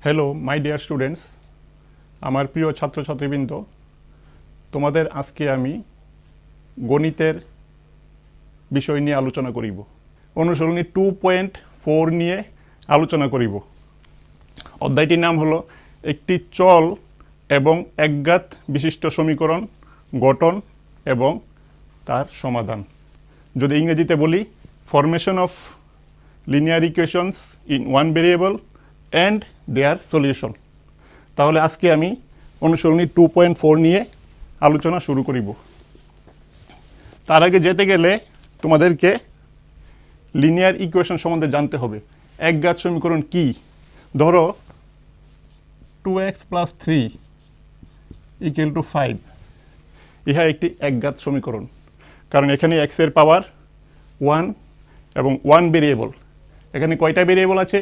Hello my dear students, আমার প্রিয় ছাত্রছাত্রীবৃন্দ, তোমাদের আজকে আমি গণিতের বিষয় নিয়ে আলোচনা করিব। অনুশীলনী 2.4 নিয়ে আলোচনা করিব। অধ্যায়টির নাম হলো একটি চল এবং একঘাত বিশিষ্ট সমীকরণ গঠন এবং তার সমাধান। যদি ইংরেজিতে বলি, formation of linear equations in one variable and their solution. তাহলে আজকে আমি অনুশীলনী 2.4 নিয়ে আলোচনা শুরু করিব। তার আগে যেতে গেলে তোমাদেরকে লিনিয়ার ইকুয়েশন সম্বন্ধে জানতে হবে। একঘাত সমীকরণ কি? ধরো 2x + 3 = 5, ইহা একটি একঘাত সমীকরণ, কারণ এখানে x এর পাওয়ার 1 এবং 1 ভেরিয়েবল। এখানে কয়টা ভেরিয়েবল আছে?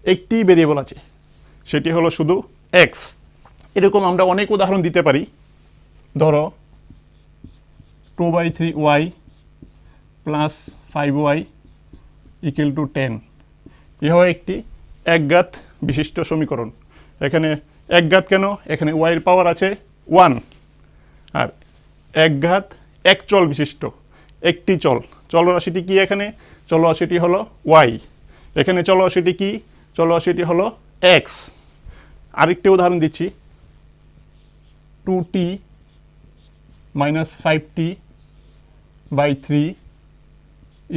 একটি ভেরিয়েবল আছে, সেটি হলো শুধু x। এরকম আমরা অনেক উদাহরণ দিতে পারি। ধরো 2/3y + 5y = 10, ইহাও একটি একঘাত বিশিষ্ট সমীকরণ। এখানে একঘাত কেন? এখানে y এর পাওয়ার আছে 1, আর একঘাত এক চল বিশিষ্ট, একটি চলরাশিটি কি? এখানে চলরাশিটি হলো y, এখানে চলরাশিটি কি? চলরাশিটি হলো x। আরেকটি উদাহরণ দিচ্ছি, 2t - 5t/3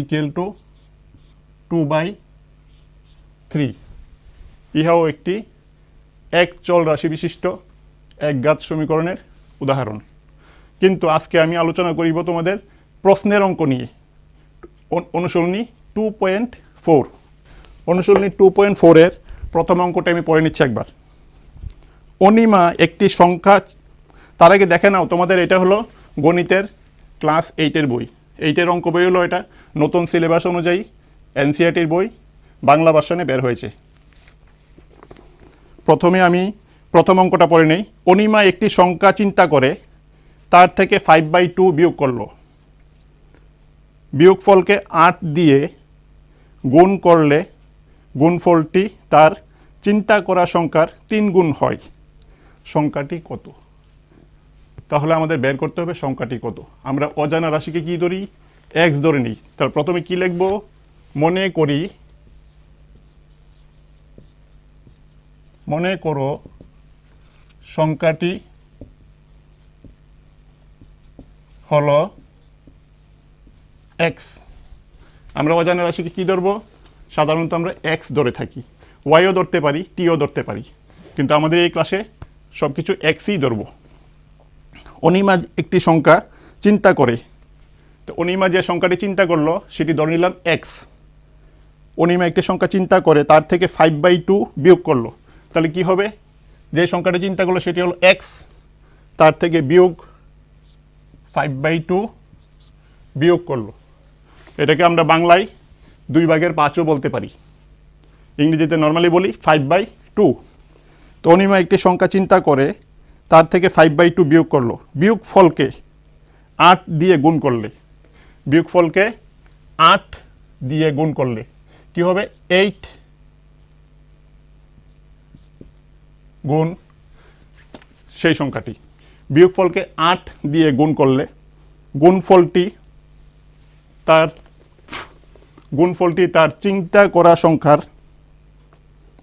= 2/3, ইহাও একটি এক চল রাশি বিশিষ্ট একঘাত সমীকরণের উদাহরণ। কিন্তু আজকে আমি আলোচনা করিব তোমাদের প্রশ্নের অঙ্ক নিয়ে। অনুশীলনী 2.4। অনুশীলনী 2.4 এর প্রথম অঙ্কটা আমি পড়ে নিচ্ছি একবার। অনিমা একটি সংখ্যা, তার আগে দেখে নাও তোমাদের এটা হলো গণিতের ক্লাস 8-এর বই। 8-এর অঙ্ক বই হলো এটা, নতুন সিলেবাস অনুযায়ী এনসিইআরটির বই, বাংলা ভার্সনে বের হয়েছে। প্রথমে আমি প্রথম অঙ্কটা পড়ে নেই। অনিমা একটি সংখ্যা চিন্তা করে তার থেকে 5/2 বিয়োগ করলো। বিয়োগফলকে 8 দিয়ে গুণ করলে গুণফলটি তার চিন্তা করা সংখ্যার 3 গুণ হয়। সংখ্যাটি কত? তাহলে আমাদের বের করতে হবে সংখ্যাটি কত। আমরা অজানা রাশিকে কি ধরি? x ধরে নিই। তার প্রথমে কি লিখব? মনে করো সংখ্যাটি হলো x। আমরা অজানা রাশিকে কি ধরবো? সাধারণত আমরা x ধরে থাকি, yও ধরতে পারি, tও ধরতে পারি, কিন্তু আমাদের এই ক্লাসে সব কিছু xই ধরবো। অনিমা একটি সংখ্যা চিন্তা করে, তো অনিমা যে সংখ্যাটি চিন্তা করলো সেটি ধরে নিলাম x। অনিমা একটি সংখ্যা চিন্তা করে তার থেকে 5/2 বিয়োগ করলো, তাহলে কি হবে? যে সংখ্যাটি চিন্তা করলো সেটি হলো x, তার থেকে বিয়োগ 5/2 বিয়োগ করলো। এটাকে আমরা বাংলায় 2/5ও বলতে পারি, ইংরেজিতে নর্মালি বলি 5/2। তো অনিমা একটি সংখ্যা চিন্তা করে তার থেকে 5/2 বিয়োগ করলো। বিয়োগফলকে 8 দিয়ে গুণ করলে, বিয়োগফলকে 8 দিয়ে গুণ করলে কি হবে? 8 গুণ সেই সংখ্যাটি। বিয়োগফলকে 8 দিয়ে গুণ করলে গুণফলটি তার চিন্তা করা সংখ্যার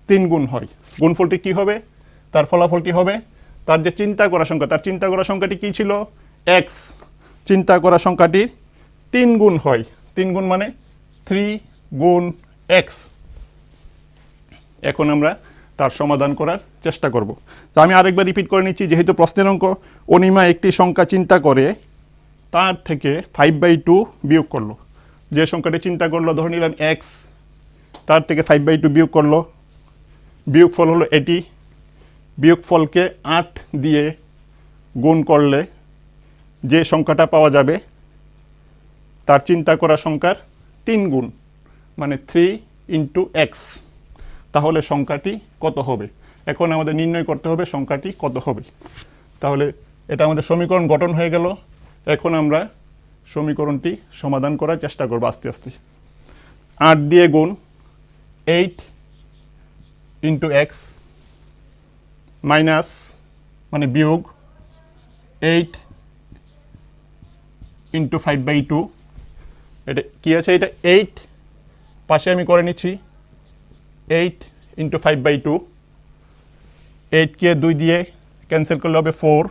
3 গুণ হয়। গুণফলটি কি হবে? তার ফলাফলটি হবে তার যে চিন্তা করা সংখ্যা, তার চিন্তা করা সংখ্যাটি কি ছিল? x। চিন্তা করা সংখ্যাটির 3 গুণ হয়। 3 গুণ মানে 3 গুণ x। এখন আমরা তার সমাধান করার চেষ্টা করব। তো আমি আরেকবার রিপিট করে নিচ্ছি, যেহেতু প্রশ্নের অঙ্ক। অনিমা একটি সংখ্যা চিন্তা করে তার থেকে 5/2 বিয়োগ করলো। যে সংখ্যাটি চিন্তা করলো ধরে নিলাম x, তার থেকে 5/2 বিয়োগ করলো। বিয়োগফল হলো এটি। বিয়োগফলকে 8 দিয়ে গুণ করলে যে সংখ্যাটা পাওয়া যাবে তার চিন্তা করা সংখ্যার 3 গুণ, মানে 3 × x। তাহলে সংখ্যাটি কত হবে? এখন আমাদের নির্ণয় করতে হবে সংখ্যাটি কত হবে। তাহলে এটা আমাদের সমীকরণ গঠন হয়ে গেল। এখন আমরা সমীকরণটি সমাধান করার চেষ্টা করব আস্তে আস্তে। 8 দিয়ে গুণ 8 × x মাইনাস মানে বিয়োগ 8 ইন্টু 5/2, এটা কি আছে, এটা 8 পাশে আমি করে নিচ্ছি 8 ইন্টু 5/2, 8কে 2 দিয়ে ক্যান্সেল করলে হবে 4,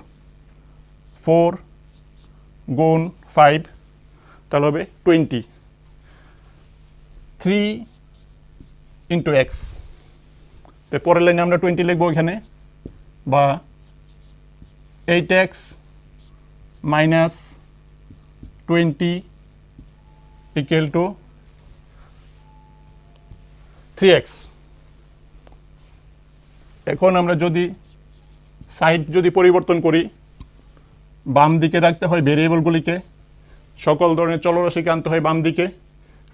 4 গুণ 5 তাহলে হবে 20, 3 ইন্টু এক্স, তো পরের লাইনে আমরা 20 লিখবো এখানে, বা 8x minus 20 equal to 3x। এখন আমরা যদি সাইড যদি পরিবর্তন করি, বাম দিকে রাখতে হয় ভেরিয়েবলগুলিকে, সকল ধরনের চলরাশিকে আনতে হয় বাম দিকে,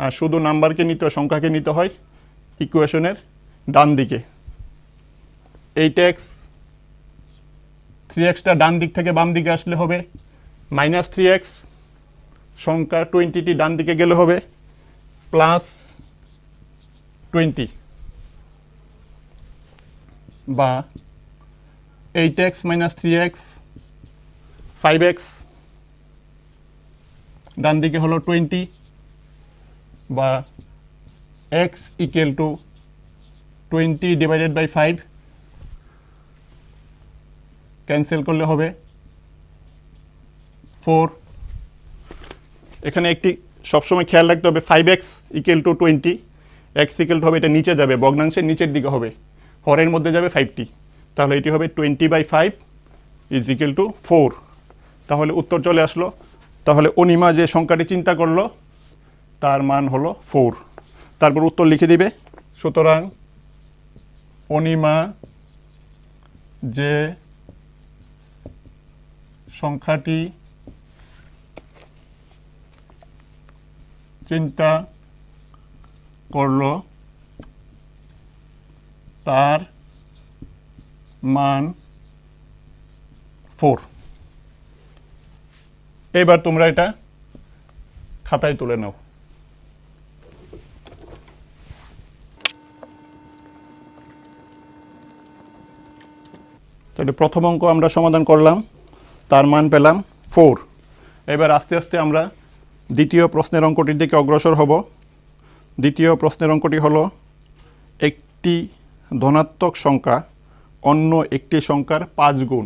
আর শুধু নাম্বারকে নিতে হয়, সংখ্যাকে নিতে হয় ইকুয়েশনের ডান দিকে। 8x 3xটা ডান দিক থেকে বাম দিকে আসলে হবে মাইনাস 3x, সংখ্যা 20টি ডান দিকে গেলে হবে প্লাস 20, বা 8x মাইনাস 3x 5x ডান দিকে হলো 20, বা x equal to 20 divided by 5, cancel করলে হবে 4। এখানে একটি সবসময় খেয়াল রাখতে হবে 5x equal to 20, x equal two হবে এটা নিচে যাবে, ভগ্নাংশের নিচের দিকে হবে, হরের মধ্যে যাবে 5টি, তাহলে এটি হবে 20/5 ইজ ইকুয়াল টু 4। তাহলে উত্তর চলে আসলো। তাহলে অনিমা যে সংখ্যাটি চিন্তা করলো তার মান হলো 4, তারপর উত্তর লিখে দিবে। সুতরাং অনিমা যে সংখ্যাটি চিন্তা করলো তার মান 4। এবার তোমরা এটা খাতায় তুলে নাও। তাহলে প্রথম অঙ্ক আমরা সমাধান করলাম, তার মান পেলাম 4। এবার আস্তে আস্তে আমরা দ্বিতীয় প্রশ্নের অঙ্কটির দিকে অগ্রসর হব। দ্বিতীয় প্রশ্নের অঙ্কটি হলো, একটি ধনাত্মক সংখ্যা অন্য একটি সংখ্যার 5 গুণ।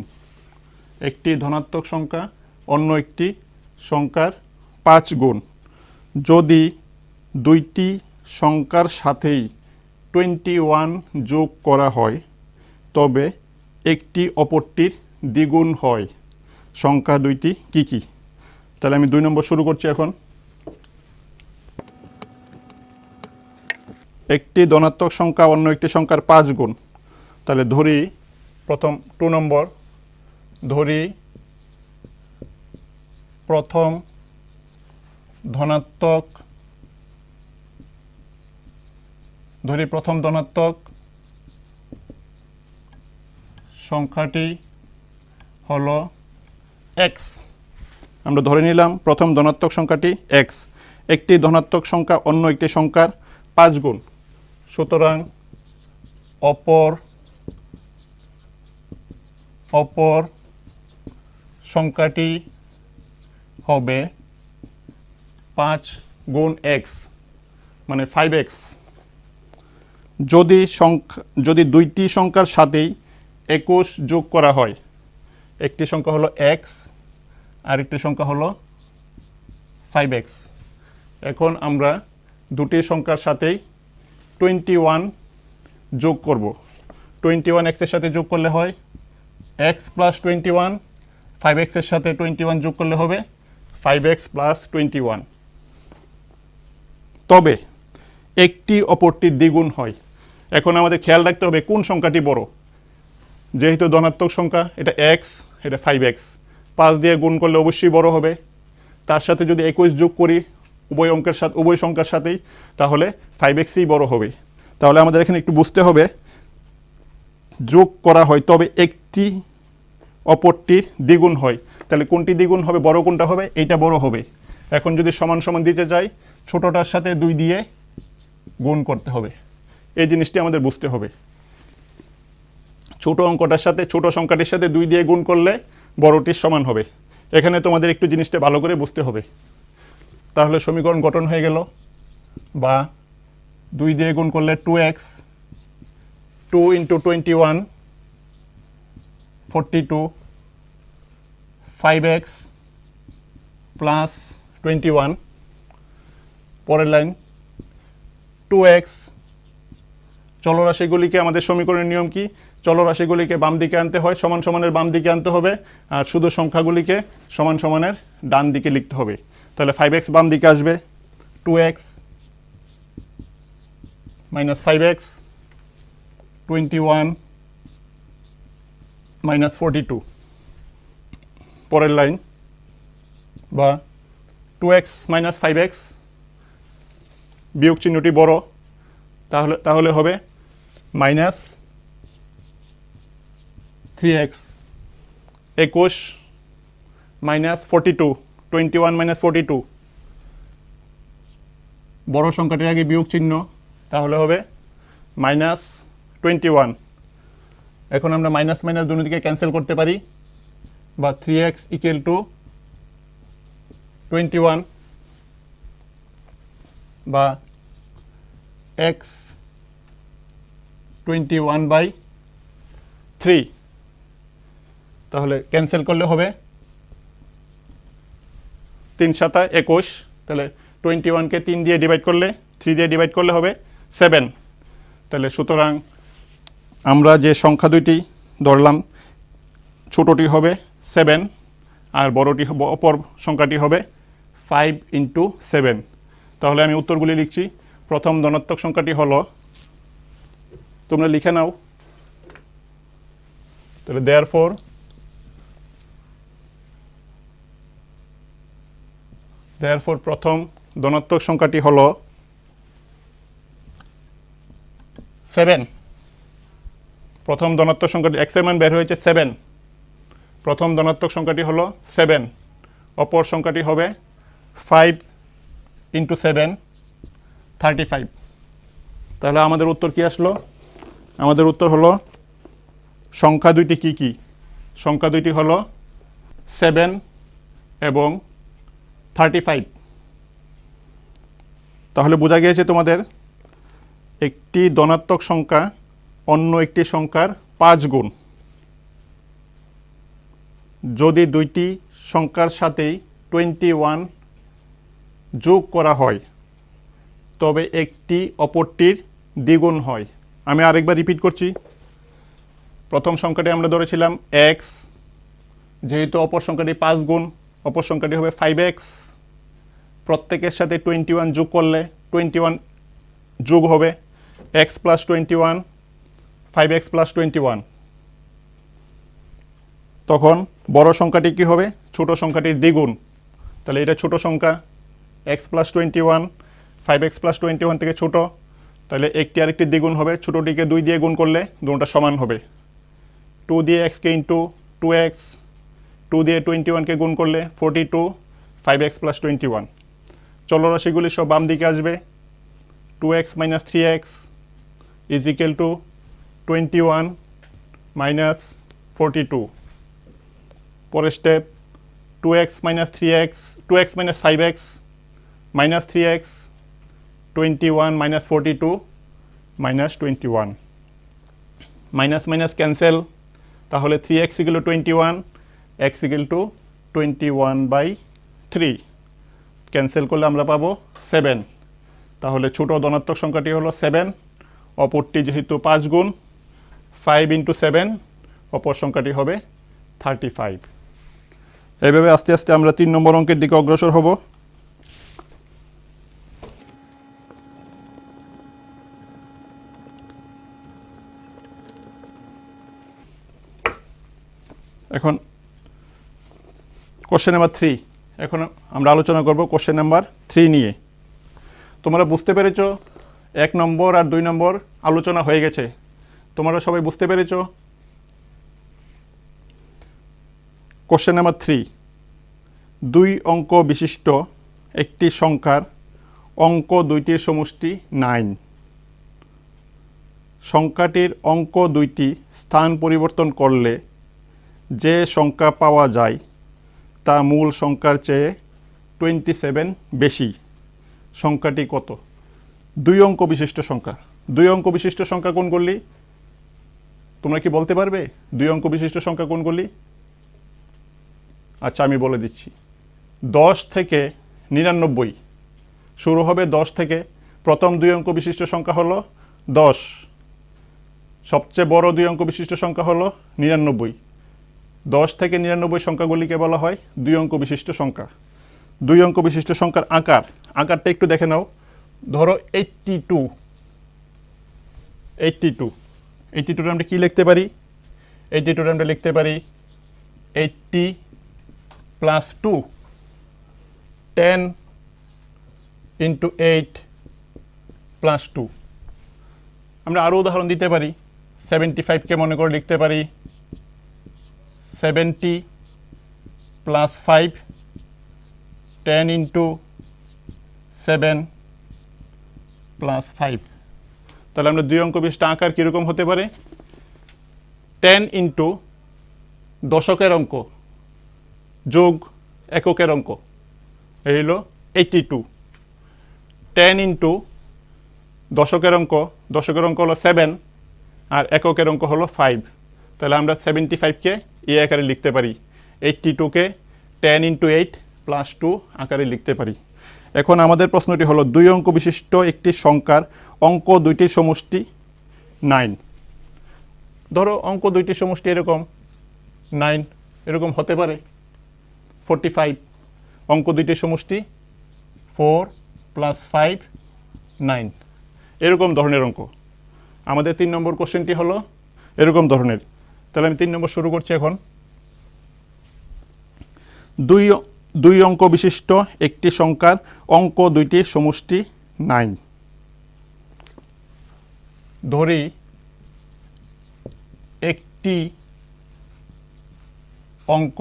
একটি ধনাত্মক সংখ্যা অন্য একটি সংখ্যার 5 গুণ যদি দুইটি সংখ্যার সাথেই 21 যোগ করা হয় তবে একটি অপরটির দ্বিগুণ হয়। সংখ্যা দুইটি কি কি? তাহলে আমি 2 নম্বর শুরু করছি এখন। একটি ধনাত্মক সংখ্যা অন্য একটি সংখ্যার 5 গুণ। তাহলে ধরি প্রথম 2 নম্বর, ধরি প্রথম ধনাত্মক সংখ্যাটি হলো x। আমরা ধরে নিলাম প্রথম ধনাত্মক সংখ্যাটি x। একটি ধনাত্মক সংখ্যা অন্য একটি সংখ্যার 5 গুণ, সুতরাং অপর সংখ্যাটি হবে 5 গুণ x মানে 5x। যদি দুইটি সংখ্যার সাথেই 21 যোগ করা হয়, একটি সংখ্যা হলো x আর একটি সংখ্যা হলো 5x। এখন আমরা দুটি সংখ্যার সাথেই 21 যোগ করব। 21 x এর সাথে যোগ করলে হয় x প্লাস 21, 5x এর সাথে 21 যোগ করলে হবে 5x প্লাস 21। তবে একটি অপরটির দ্বিগুণ হয়। এখন আমাদের খেয়াল রাখতে হবে কোন সংখ্যাটি বড়। যেহেতু ধনাত্মক সংখ্যা, এটা x, এটা 5x, 5 দিয়ে গুণ করলে অবশ্যই বড় হবে। তার সাথে যদি 21 যোগ করি উভয় সংখ্যার সাথেই, তাহলে 5xই বড় হবে। তাহলে আমাদের এখানে একটু বুঝতে হবে, যোগ করা হয় তবে একটি অপরটির দ্বিগুণ হয়। তাহলে কোনটি দ্বিগুণ হবে, বড় কোনটা হবে, এইটা বড় হবে। এখন যদি সমান সমান দিতে চাই, ছোটটার সাথে 2 দিয়ে গুণ করতে হবে। এই জিনিসটি আমাদের বুঝতে হবে। ছোট অঙ্কটার সাথে ছোট সংখ্যাটির সাথে 2 দিয়ে গুণ করলে বড়টির সমান হবে। এখানে তোমাদের একটু জিনিসটা ভালো করে বুঝতে হবে। তাহলে সমীকরণ গঠন হয়ে গেল, বা 2 দিয়ে গুণ করলে 2x, 2 × 21 42, 5x প্লাস 21। পরের লাইন 2x। চলরাশিগুলিকে আমাদের সমীকরণের নিয়ম কি? চলরাশিগুলিকে বাম দিকে আনতে হয়, সমান সমানের বাম দিকে আনতে হবে, আর শুধু সংখ্যাগুলিকে সমান সমানের ডান দিকে লিখতে হবে। তাহলে 5x বাম দিকে আসবে, 2x মাইনাস 5x, 21 মাইনাস 42। পরের লাইন, বা 2x মাইনাস 5x, বিয়োগ চিহ্নটি বড়, তাহলে হবে মাইনাস 3x, 21 মাইনাস 42, 21 মাইনাস 42। বড় সংখ্যাটির আগে বিয়োগ চিহ্ন, তাহলে হবে মাইনাস 21। এখন আমরা মাইনাস মাইনাস দুদিকে ক্যান্সেল করতে পারি, বা 3x ইকুয়াল টু 21, বা x 21/3। তাহলে ক্যান্সেল করলে হবে 3 × 7 = 21। তাহলে 21কে 3 দিয়ে ডিভাইড করলে, 3 দিয়ে ডিভাইড করলে হবে 7। তাহলে সুতরাং আমরা যে সংখ্যা দুইটি ধরলাম, ছোটটি হবে 7 আর বড়টি অপর সংখ্যাটি হবে 5 × 7। তাহলে আমি উত্তরগুলি লিখছি। প্রথম ধনাত্মক সংখ্যাটি হলো, তোমরা লিখে নাও। তাহলে therefore প্রথম ধনাত্মক সংখ্যাটি হলো 7। প্রথম ধনাত্মক সংখ্যাটি x এর মান বের হয়েছে 7। প্রথম ধনাত্মক সংখ্যাটি হলো 7, অপর সংখ্যাটি হবে 5 × 7 35। তাহলে আমাদের উত্তর কি আসলো? আমাদের উত্তর হলো সংখ্যা দুইটি কি কি? সংখ্যা দুইটি হলো 7 এবং 35। তাহলে বোঝা গিয়েছে তোমাদের একটি ধনাত্মক সংখ্যা অন্য একটি সংখ্যার 5 গুণ। যদি দুইটি সংখ্যার সাথেই 21 যোগ করা হয়, তবে একটি অপরটির দ্বিগুণ হয়। আমি আরেকবার রিপিট করছি। প্রথম সংখ্যাটি আমরা ধরেছিলাম x, যেহেতু অপর সংখ্যাটি 5 গুণ, অপর সংখ্যাটি হবে 5x। প্রত্যেকের সাথে 21 যোগ করলে 21 যোগ হবে x প্লাস 21, 5x প্লাস 21। তখন বড় সংখ্যাটি কি হবে? ছোট সংখ্যাটির দ্বিগুণ। তাহলে এটা ছোট সংখ্যা, x প্লাস 21, 5x প্লাস 21 থেকে ছোট। তাহলে একটি আরেকটি দ্বিগুণ হবে, ছোটটিকে 2 দিয়ে গুণ করলে দুটোটা সমান হবে। 2 দিয়ে x কে ইন্টু 2x, 2 দিয়ে 21কে গুণ করলে 42, 5x প্লাস 21। চলরাশিগুলি সব বাম দিকে আসবে। 2x minus 3x is equal to 21 minus 42। পরের step 2x minus 3x, 2x minus 5x minus 3x, 21 minus 42 minus 21। Minus minus cancel, তাহলে 3x equal to 21, x equal two 21/3। Cancel করলে আমরা পাবো 7। তাহলে ছোট ধনাত্মক সংখ্যাটি হলো 7, অপরটি যেহেতু 5 গুণ, 5 × 7, অপর সংখ্যাটি হবে 35। এইভাবে আস্তে আস্তে আমরা 3 নম্বর অঙ্কের দিকে অগ্রসর হব। এখন কোশ্চেন নাম্বার 3। এখন আমরা আলোচনা করব কোশ্চেন নাম্বার 3 নিয়ে। তোমরা বুঝতে পেরেছো 1 নম্বর আর 2 নম্বর আলোচনা হয়ে গেছে। তোমরা সবাই বুঝতে পেরেছো? কোশ্চেন নাম্বার 3, 2 অঙ্ক বিশিষ্ট একটি সংখ্যার অঙ্ক দুইটির সমষ্টি 9। সংখ্যাটির অঙ্ক দুইটি স্থান পরিবর্তন করলে যে সংখ্যা পাওয়া যায় তা মূল সংখ্যার চেয়ে 27 বেশি। সংখ্যাটি কত? দুই অঙ্ক বিশিষ্ট সংখ্যা। দুই অঙ্ক বিশিষ্ট সংখ্যা কোনগুলি? তোমরা কি বলতে পারবে দুই অঙ্ক বিশিষ্ট সংখ্যা কোনগুলি? আচ্ছা, আমি বলে দিচ্ছি। 10 থেকে 99 শুরু হবে। 10 থেকে প্রথম দুই অঙ্ক বিশিষ্ট সংখ্যা হলো 10। সবচেয়ে বড় দুই অঙ্ক বিশিষ্ট সংখ্যা হলো 99। 10 থেকে 99 সংখ্যাগুলিকে বলা হয় দুই অঙ্ক বিশিষ্ট সংখ্যা। দুই অঙ্ক বিশিষ্ট সংখ্যার আকারটা একটু দেখে নাও। ধরো 82 আমরা কি লিখতে পারি? 82 আমরা লিখতে পারি 80 প্লাস 2 10 ইন্টু 8 প্লাস 2। আমরা আরও উদাহরণ দিতে পারি। 75কে মনে করে লিখতে পারি 70 প্লাস 5 10 ইন্টু 7 প্লাস 5। তাহলে আমরা দুই অঙ্ক বিশিষ্ট আকার কীরকম হতে পারে? 10 ইন্টু দশকের অঙ্ক যোগ এককের অঙ্ক, এই হলো 82। 10 ইন্টু দশকের অঙ্ক হলো 7 আর এককের অঙ্ক হলো 5। তাহলে আমরা 75কে এই আকারে লিখতে পারি, 82কে 10 ইন্টু 8 প্লাস 2 আকারে লিখতে পারি। এখন আমাদের প্রশ্নটি হলো দুই অঙ্ক বিশিষ্ট একটি সংখ্যার অঙ্ক দুইটির সমষ্টি 9। ধরো অঙ্ক দুইটির সমষ্টি এরকম 9, এরকম হতে পারে 45। অঙ্ক দুইটির সমষ্টি 4 প্লাস 5 9, এরকম ধরনের অঙ্ক। আমাদের 3 নম্বর কোশ্চেনটি হলো এরকম ধরনের। তাহলে আমি 3 নম্বর শুরু করছি এখন। দুই অঙ্ক বিশিষ্ট একটি সংখ্যার অঙ্ক দুইটির সমষ্টি 9। ধরি একটি অঙ্ক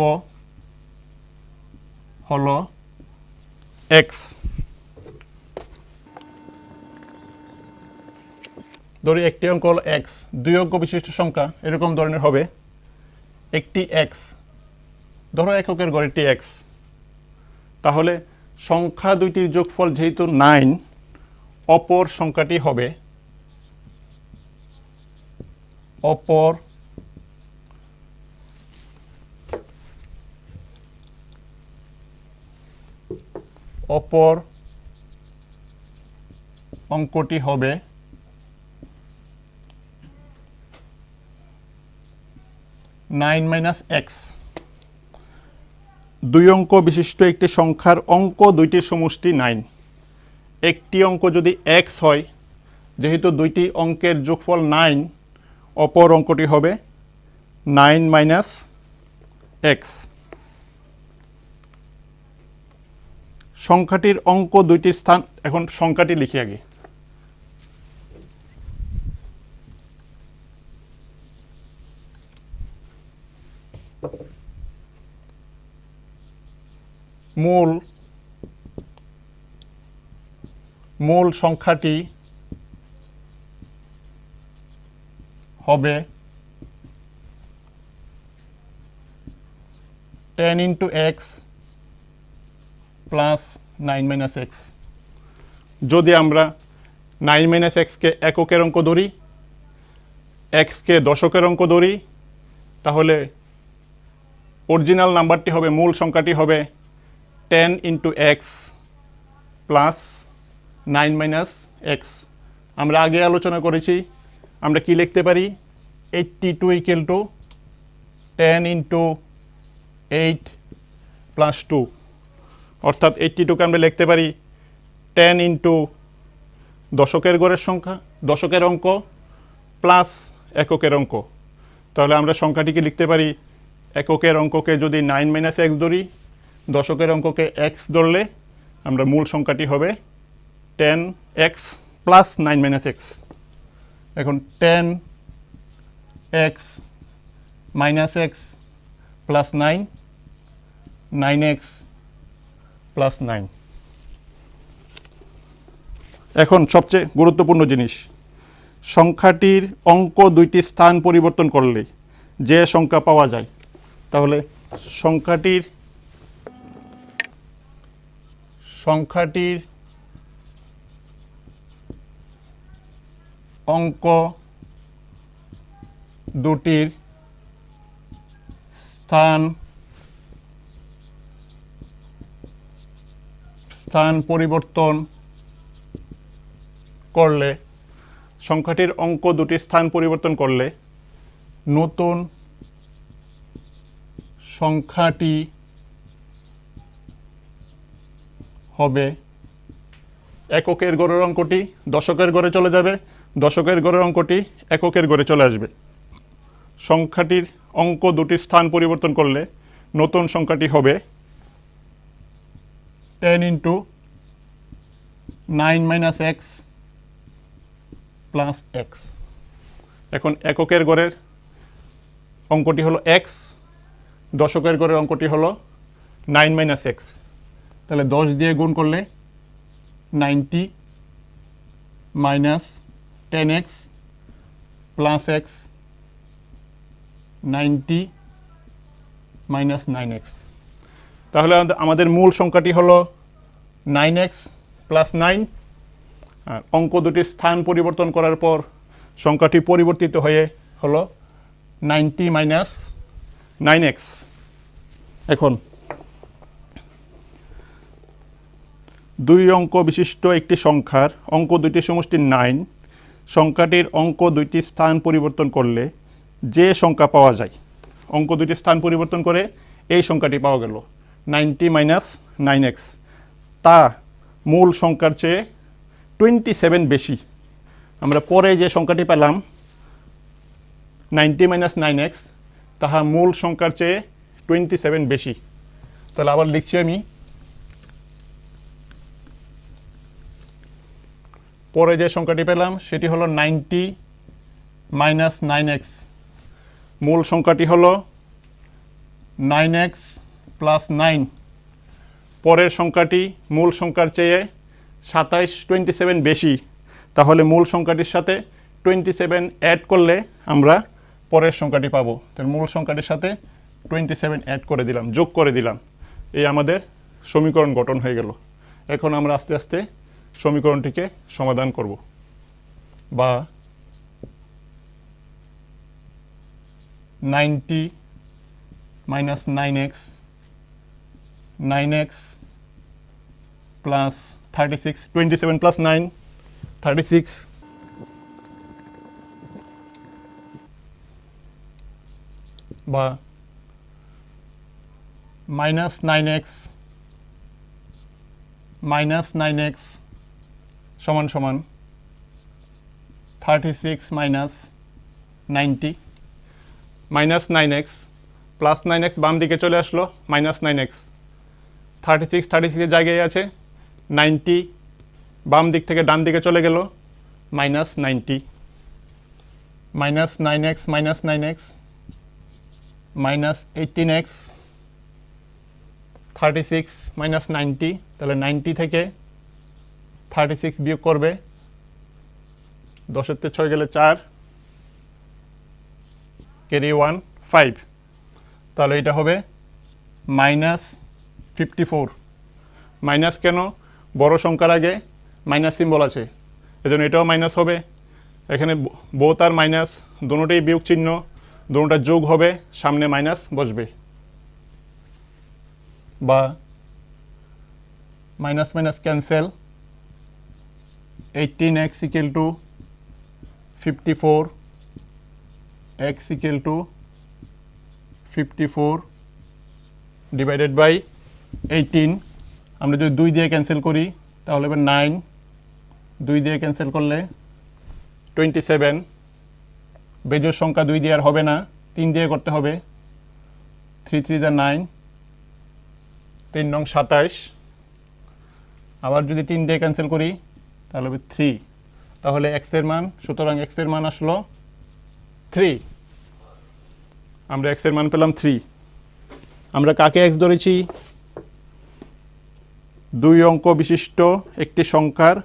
হলো x। ধরি একটি অঙ্ক হলো x। দুই অঙ্ক বিশিষ্ট সংখ্যা এরকম ধরনের হবে একটি x। ধরো এককের গড়েরটি x। তাহলে সংখ্যা দুইটির যোগফল যেহেতু 9, অপর সংখ্যাটি হবে অপর অঙ্কটি হবে 9 মাইনাস x। দুই অঙ্ক বিশিষ্ট একটি সংখ্যার অঙ্ক দুইটির সমষ্টি 9। একটি অঙ্ক যদি x হয়, যেহেতু দুইটি অঙ্কের যোগফল 9, অপর অঙ্কটি হবে 9 মাইনাস x। সংখ্যাটির অঙ্ক দুইটির স্থান, এখন সংখ্যাটি লিখি আগে। মূল সংখ্যাটি হবে 10 into x plus 9 minus x। যদি আমরা 9 মাইনাস এক্সকে এককের অঙ্ক ধরি, এক্সকে দশকের অঙ্ক ধরি, তাহলে অরিজিনাল নাম্বারটি হবে, মূল সংখ্যাটি হবে 10 into x plus 9 minus x. আমরা আগে আলোচনা করেছি, আমরা কি লিখতে পারি? 82 ইকুয়াল টু 10 ইন্টু 8 প্লাস 2, অর্থাৎ 82কে আমরা লিখতে পারি 10 ইন্টু দশকের গড়ের সংখ্যা, দশকের অঙ্ক প্লাস এককের অঙ্ক। তাহলে আমরা সংখ্যাটিকে লিখতে পারি, এককের অঙ্ককে যদি 9 মাইনাস এক্স ধরি, দশকের অঙ্ককে এক্স ধরলে আমরা মূল সংখ্যাটি হবে 10x প্লাস 9 মাইনাস এক্স। এখন 10x minus x plus 9, 9x plus 9। এখন সবচেয়ে গুরুত্বপূর্ণ জিনিস, সংখ্যাটির অঙ্ক দুইটি স্থান পরিবর্তন করলে যে সংখ্যা পাওয়া যায়, তাহলে সংখ্যাটির অঙ্ক দুটির স্থান পরিবর্তন করলে সংখ্যাটির অঙ্ক দুটি স্থান পরিবর্তন করলে নতুন সংখ্যাটি হবে এককের ঘরের অঙ্কটি দশকের ঘরে চলে যাবে, দশকের ঘরের অঙ্কটি এককের ঘরে চলে আসবে। সংখ্যাটির অঙ্ক দুটি স্থান পরিবর্তন করলে নতুন সংখ্যাটি হবে 10 × 9 - x প্লাস x। এখন এককের ঘরের অঙ্কটি হলো x, দশকের ঘরের অঙ্কটি হলো 9 - x। তাহলে 10 দিয়ে গুণ করলে 90 - 10x প্লাস x 90 - 9x। তাহলে আমাদের মূল সংখ্যাটি হলো 9x প্লাস 9। আর অঙ্ক দুটির স্থান পরিবর্তন করার পর সংখ্যাটি পরিবর্তিত হয়ে হলো 90 - 9x। এখন দুই অঙ্ক বিশিষ্ট একটি সংখ্যার অঙ্ক দুইটি সমষ্টি 9, সংখ্যাটির অঙ্ক দুইটি স্থান পরিবর্তন করলে যে সংখ্যা পাওয়া যায়, অঙ্ক দুইটি স্থান পরিবর্তন করে এই সংখ্যাটি পাওয়া গেল 90 - 9x, তা মূল সংখ্যার চেয়ে 27 বেশি। আমরা পরে যে সংখ্যাটি পেলাম 90 - 9x, তাহা মূল সংখ্যার চেয়ে 27 বেশি। তাহলে আবার লিখছি আমি, পরে যে সংখ্যাটি পেলাম সেটি হলো 90 - 9x, মূল সংখ্যাটি হলো 9x প্লাস 9। পরের সংখ্যাটি মূল সংখ্যার চেয়ে 27 বেশি, তাহলে মূল সংখ্যাটির সাথে 27 অ্যাড করলে আমরা পরের সংখ্যাটি পাবো। তাহলে মূল সংখ্যাটির সাথে 27 অ্যাড করে দিলাম, যোগ করে দিলাম, এই আমাদের সমীকরণ গঠন হয়ে গেল। এখন আমরা আস্তে আস্তে সমীকরণটিকে সমাধান করব। বা 90 - 9x, 9x প্লাস 36, 27 প্লাস 9 36, বা -9x সমান সমান 36 - 90। -9x প্লাস 9x বাম দিকে চলে আসলো, -9x 36 এর জায়গায় আছে, 90 বাম দিক থেকে ডান দিকে চলে গেল, -90। -9x -9x -18x 36 - 90, তাহলে 90 থেকে 36 বিয়োগ করবে, 10 তে 6 গেলে 4, ক্যারি 1 5, তাহলে এটা হবে -54। মাইনাস কেন? বড় সংখ্যার আগে মাইনাস সিম্বল আছে, এজন্য এটাও মাইনাস হবে। এখানে বোথ আর মাইনাস, দুটোটাই বিয়োগ চিহ্ন, দুটোটা যোগ হবে, সামনে মাইনাস বসবে। বা minus minus cancel, 18x = 54, x = 54 divided by 18। আমরা যদি 2 দিয়ে ক্যান্সেল করি তাহলে হবে 9, 2 দিয়ে ক্যান্সেল করলে 27। বেজোড় সংখ্যা 2 দিয়ে আর হবে না, 3 দিয়ে করতে হবে, 3 3 = 9, 3 নং 27। আবার যদি 3 দিয়ে ক্যান্সেল করি তাহলে হবে 3, তাহলে x এর মান, সুতরাং x এর মান আসলো 3। আমরা x এর মান পেলাম 3। আমরা কাকে x ধরেছি? 2 অঙ্ক বিশিষ্ট একটি সংখ্যার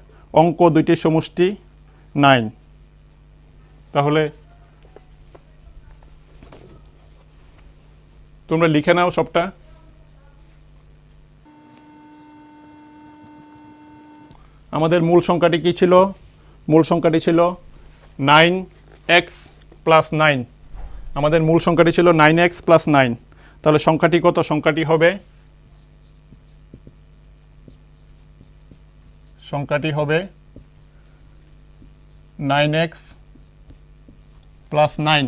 অঙ্ক দুইটির সমষ্টি 9, তাহলে তোমরা লিখে নাও সবটা। আমাদের মূল সংখ্যাটি কি ছিল? মূল সংখ্যাটি ছিল 9x + 9। আমাদের মূল সংখ্যাটি ছিল 9x + 9। তাহলে সংখ্যাটি কত? সংখ্যাটি হবে 9x + 9।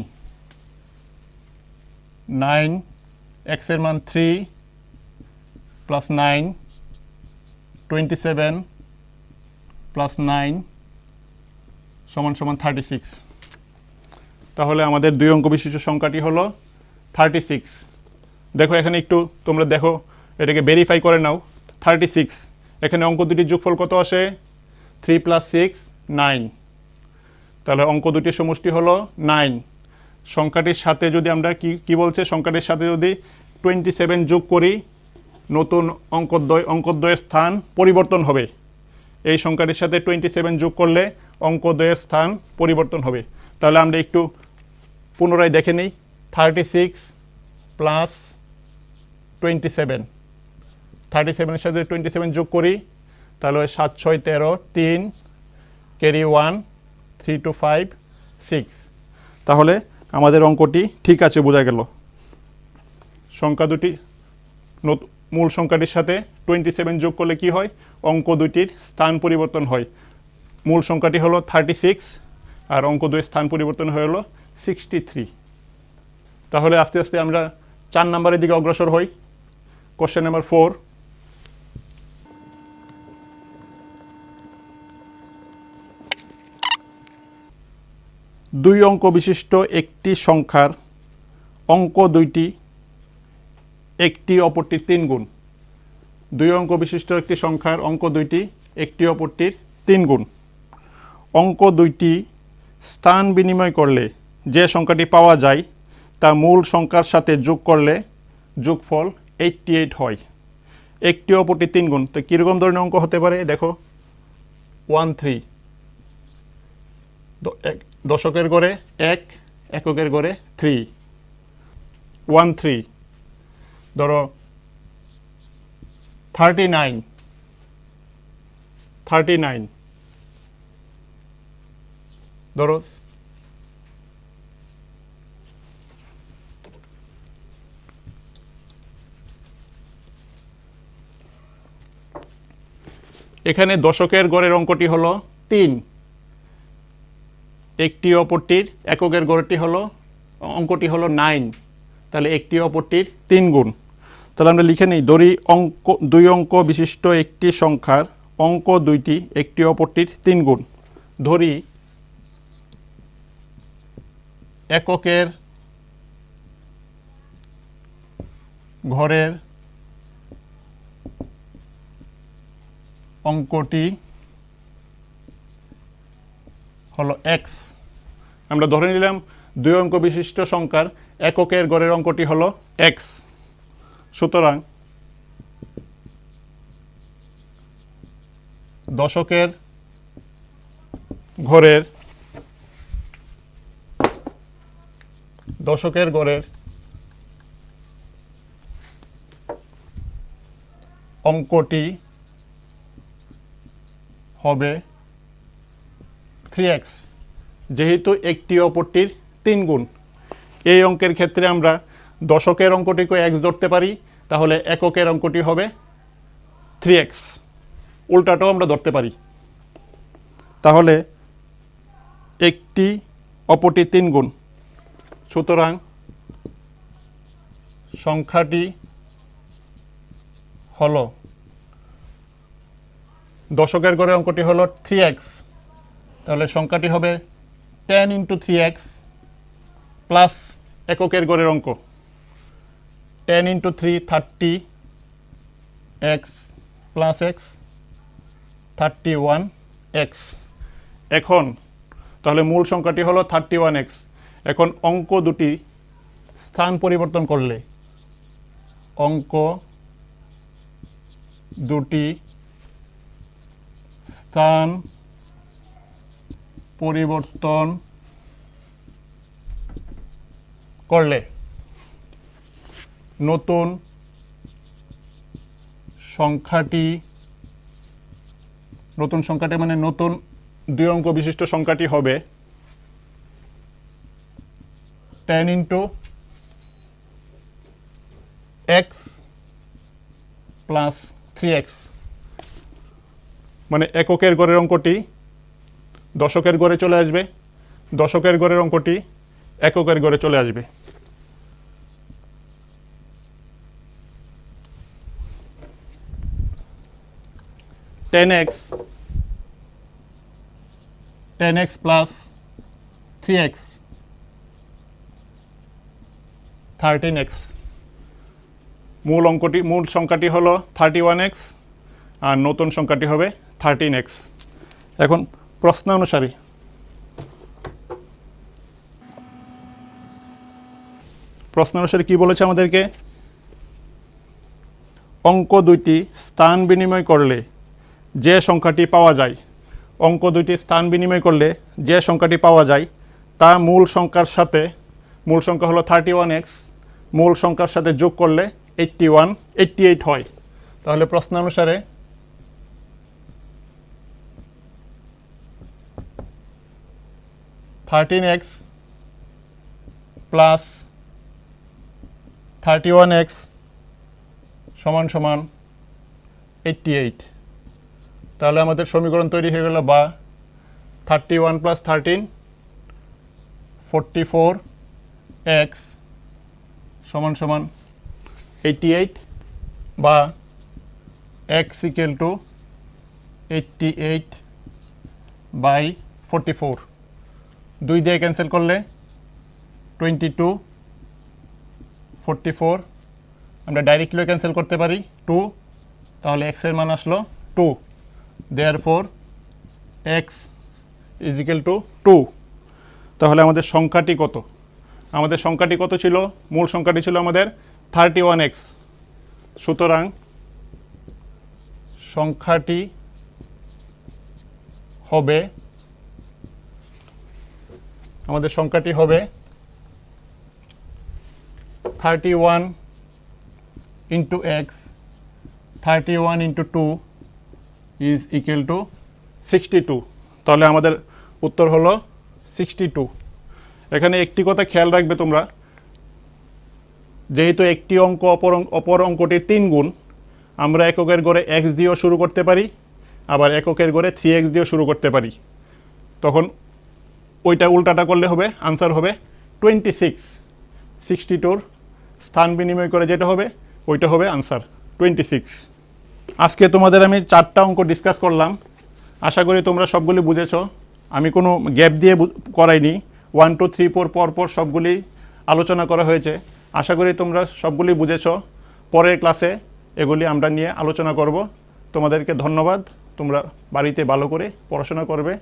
9 x এর মান 3 + 9 27 + 9 = 36। তাহলে আমাদের 2 অঙ্ক বিশিষ্ট সংখ্যাটি হলো 36। দেখো এখানে একটু তোমরা দেখো, এটাকে ভেরিফাই করে নাও। 36, এখানে অঙ্ক দুটির যোগফল কত আসে? 3 + 6 9। তাহলে অঙ্ক দুটির সমষ্টি হলো 9। সংখ্যাটির সাথে যদি আমরা কি বলছে, সংখ্যাটির সাথে যদি 27 যোগ করি, নতুন অঙ্কদ্বয়ের স্থান পরিবর্তন হবে। এই সংখ্যাটির সাথে 27 যোগ করলে অঙ্কদ্বয়ের স্থান পরিবর্তন হবে। তাহলে আমরা একটু পুনরায় দেখে নিই। 36 + 27, 37-এর সাথে 27 যোগ করি, তাহলে 7 6 13, 3 ক্যারি 1, 3 2 5 6। তাহলে আমাদের অঙ্কটি ঠিক আছে, বোঝা গেল। সংখ্যা দুটি মূল সংখ্যাটির সাথে 27 যোগ করলে কি হয়? অঙ্ক দুটির স্থান পরিবর্তন হয়। মূল সংখ্যাটি হলো 36 আর অঙ্ক দুটির স্থান পরিবর্তন হয়ে হলো 63। তাহলে আস্তে আস্তে আমরা 4 নম্বরের দিকে অগ্রসর হই। Question number 4। দুই অঙ্ক বিশিষ্ট একটি সংখ্যার অঙ্ক দুইটি একটি অপরটির 3 গুণ। 2 অঙ্ক বিশিষ্ট একটি সংখ্যার অঙ্ক দুইটি একটি অপরটির 3 গুণ। অঙ্ক দুইটি স্থান বিনিময় করলে যে সংখ্যাটি পাওয়া যায় তা মূল সংখ্যার সাথে যোগ করলে যোগফল 88 হয়। একটি অপরটির 3 গুণ, তো কীরকম ধরনের অঙ্ক হতে পারে? দেখো 13, দশকের গড়ে 1, এককের গড়ে 3, 13। ধরো 39, ধরো এখানে দশকের গড়ের অঙ্কটি হলো 3, একটি অপরটির এককের গড়টি হলো অঙ্কটি হলো 9। তাহলে একটি অপরটির 3 গুণ। তাহলে আমরা লিখে নিই, ধরি দুই অঙ্ক বিশিষ্ট একটি সংখ্যার অঙ্ক দুইটি একটি অপরটির 3 গুণ। ধরি এককের ঘরের অঙ্কটি হলো x। আমরা ধরে নিলাম দুই অঙ্ক বিশিষ্ট সংখ্যার এককের গড়ের অঙ্কটি হলো x। সুতরাং দশকের ঘরের অঙ্কটি হবে 3x, যেহেতু একটি অপরটির 3 গুণ। এই অঙ্কের ক্ষেত্রে আমরা দশকের অঙ্কটিকে x ধরতে পারি, তাহলে এককের অঙ্কটি হবে 3x। উল্টাটাও আমরা ধরতে পারি। তাহলে একটি অপরটির 3 গুণ, সুতরাং সংখ্যাটি হলো, দশকের গড়ের অঙ্কটি হলো 3x, তাহলে সংখ্যাটি হবে 10 × 3x প্লাস এককের গড়ের অঙ্ক 10 × 3 30x প্লাস x 31x। এখন তাহলে মূল সংখ্যাটি হলো 31x। এখন অঙ্ক দুটি স্থান পরিবর্তন করলে অঙ্ক দুটি স্থান পরিবর্তন করলে নতুন সংখ্যাটি মানে নতুন 2 অঙ্ক বিশিষ্ট সংখ্যাটি হবে 10 into x plus 3x, মানে এককের গড়ের অঙ্কটি দশকের গড়ে চলে আসবে, দশকের গড়ের অঙ্কটি এককের গড়ে চলে আসবে। Ten x plus 3x 13x, মূল সংখ্যাটি হলো 31x আর নতুন সংখ্যাটি হবে 13x। এখন প্রশ্ন অনুসারে কি বলেছে আমাদেরকে, অঙ্ক দুইটি স্থান বিনিময় করলে যে সংখ্যাটি পাওয়া যায়, অঙ্ক দুইটি স্থান বিনিময় করলে যে সংখ্যাটি পাওয়া যায় তা মূল সংখ্যার সাথে, মূল সংখ্যা হলো 31x, মূল সংখ্যার সাথে যোগ করলে 88 হয়। তাহলে প্রশ্ন অনুসারে (13x + 31x = 88। তাহলে আমাদের সমীকরণ তৈরি হয়ে গেল, বা 31 + 13 44x = 88, বা x = 88/44। 2 দিয়ে ক্যান্সেল করলে 22, 44 আমরা ডাইরেক্টলি ক্যান্সেল করতে পারি 2, তাহলে x এর মান আসলো 2। Therefore x = 2। তাহলে আমাদের সংখ্যাটি কত? আমাদের সংখ্যাটি কত ছিল? মূল সংখ্যাটি ছিল আমাদের 31x। সুতরাং সংখ্যাটি হবে, আমাদের সংখ্যাটি হবে 31 into x, 31 into 2 is equal to 62। তাহলে আমাদের উত্তর হলো 62। এখানে একটি কথা খেয়াল রাখবে তোমরা, যেহেতু একটি অঙ্ক অপর অঙ্কটির 3 গুণ, আমরা এককের গড়ে x দিয়েও শুরু করতে পারি, আবার এককের গড়ে 3x দিয়েও শুরু করতে পারি। তখন ওইটা উল্টাটা করলে হবে, আনসার হবে 26। 62 স্থান বিনিময় করে যেটা হবে ওইটা হবে আনসার 26। আজকে তোমাদের আমি 4টা অঙ্ক ডিসকাস করলাম, আশা করি তোমরা সবগুলি বুঝেছো। আমি কোনো গ্যাপ দিয়ে করাইনি, 1 2 3 4 পরপর সবগুলি আলোচনা করা হয়েছে। আশা করি তোমরা সবগুলি বুঝেছো। পরের ক্লাসে এগুলি আমরা নিয়ে আলোচনা করব। তোমাদেরকে ধন্যবাদ, তোমরা বাড়িতে ভালো করে পড়াশোনা করবে।